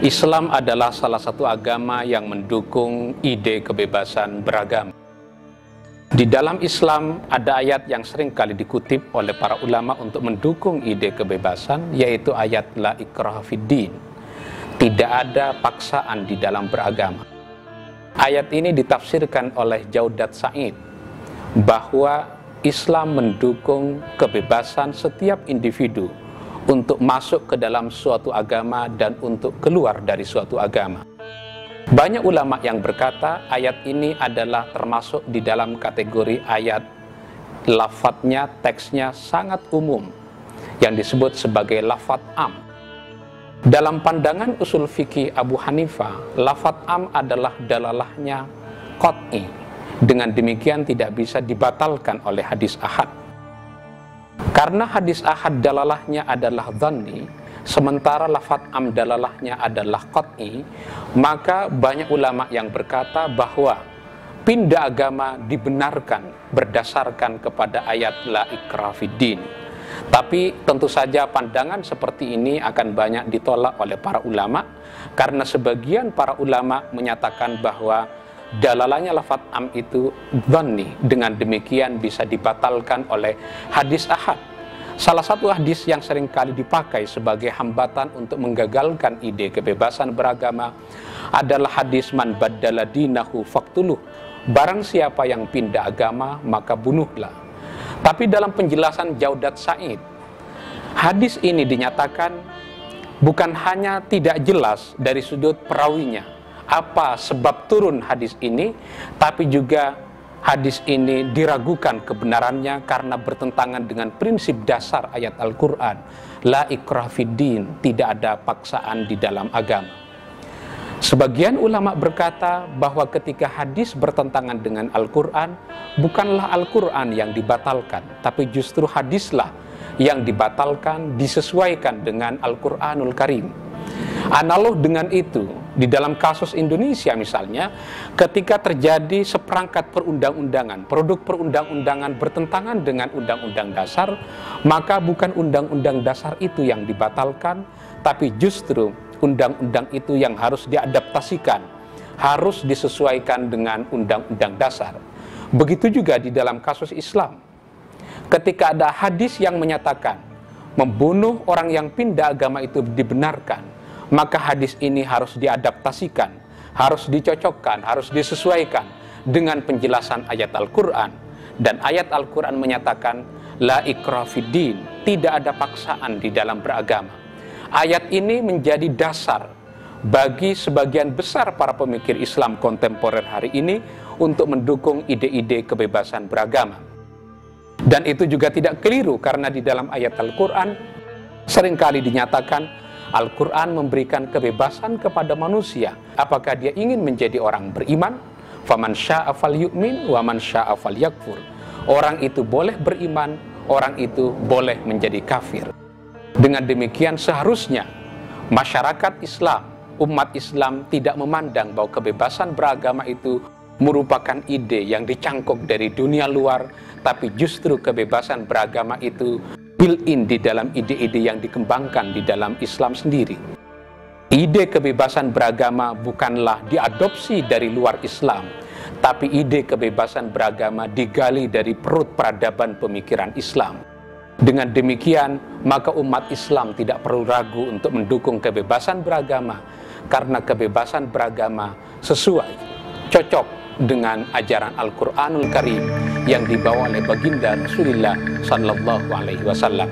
Islam adalah salah satu agama yang mendukung ide kebebasan beragama. Di dalam Islam ada ayat yang sering kali dikutip oleh para ulama untuk mendukung ide kebebasan, yaitu ayat la ikraha fiddin. Tidak ada paksaan di dalam beragama. Ayat ini ditafsirkan oleh Jaudat Said bahwa Islam mendukung kebebasan setiap individu untuk masuk ke dalam suatu agama dan untuk keluar dari suatu agama. Banyak ulama yang berkata ayat ini adalah termasuk di dalam kategori ayat lafadznya, teksnya sangat umum yang disebut sebagai lafadz am. Dalam pandangan usul fikih Abu Hanifah, lafadz am adalah dalalahnya qat'i. Dengan demikian tidak bisa dibatalkan oleh hadis ahad. Karena hadis ahad dalalahnya adalah dhanni, sementara lafadz am dalalahnya adalah qat'i, maka banyak ulama yang berkata bahwa pindah agama dibenarkan berdasarkan kepada ayat la ikraha fiddin. Tapi tentu saja pandangan seperti ini akan banyak ditolak oleh para ulama, karena sebagian para ulama menyatakan bahwa dalalahnya lafadz am itu dhanni, dengan demikian bisa dibatalkan oleh hadis ahad. Salah satu hadis yang sering kali dipakai sebagai hambatan untuk menggagalkan ide kebebasan beragama adalah hadis man baddala dinahu faqtuluh. Barang siapa yang pindah agama maka bunuhlah. Tapi dalam penjelasan Jaudat Said, hadis ini dinyatakan bukan hanya tidak jelas dari sudut perawinya apa sebab turun hadis ini, tapi juga hadis ini diragukan kebenarannya karena bertentangan dengan prinsip dasar ayat Al-Quran. La ikraha fiddin, tidak ada paksaan di dalam agama. Sebagian ulama berkata bahwa ketika hadis bertentangan dengan Al-Quran, bukanlah Al-Quran yang dibatalkan, tapi justru hadislah yang dibatalkan, disesuaikan dengan Al-Quranul Karim. Analog dengan itu, di dalam kasus Indonesia misalnya, ketika terjadi seperangkat perundang-undangan, produk perundang-undangan bertentangan dengan undang-undang dasar, maka bukan undang-undang dasar itu yang dibatalkan, tapi justru undang-undang itu yang harus diadaptasikan, harus disesuaikan dengan undang-undang dasar. Begitu juga di dalam kasus Islam. Ketika ada hadis yang menyatakan membunuh orang yang pindah agama itu dibenarkan, maka hadis ini harus diadaptasikan, harus dicocokkan, harus disesuaikan dengan penjelasan ayat Al-Quran. Dan ayat Al-Quran menyatakan la ikraha fiddin, tidak ada paksaan di dalam beragama. Ayat ini menjadi dasar bagi sebagian besar para pemikir Islam kontemporer hari ini untuk mendukung ide-ide kebebasan beragama. Dan itu juga tidak keliru, karena di dalam ayat Al-Quran seringkali dinyatakan Al-Quran memberikan kebebasan kepada manusia. Apakah dia ingin menjadi orang beriman? Faman syaa falyu'min wa man syaa falyakfur. Orang itu boleh beriman, orang itu boleh menjadi kafir. Dengan demikian seharusnya masyarakat Islam, umat Islam tidak memandang bahwa kebebasan beragama itu merupakan ide yang dicangkok dari dunia luar, tapi justru kebebasan beragama itu built-in di dalam ide-ide yang dikembangkan di dalam Islam sendiri. Ide kebebasan beragama bukanlah diadopsi dari luar Islam, tapi ide kebebasan beragama digali dari perut peradaban pemikiran Islam. Dengan demikian, maka umat Islam tidak perlu ragu untuk mendukung kebebasan beragama, karena kebebasan beragama sesuai, cocok dengan ajaran Al-Quranul Karim yang dibawa oleh baginda Rasulullah Sallallahu Alaihi Wasallam.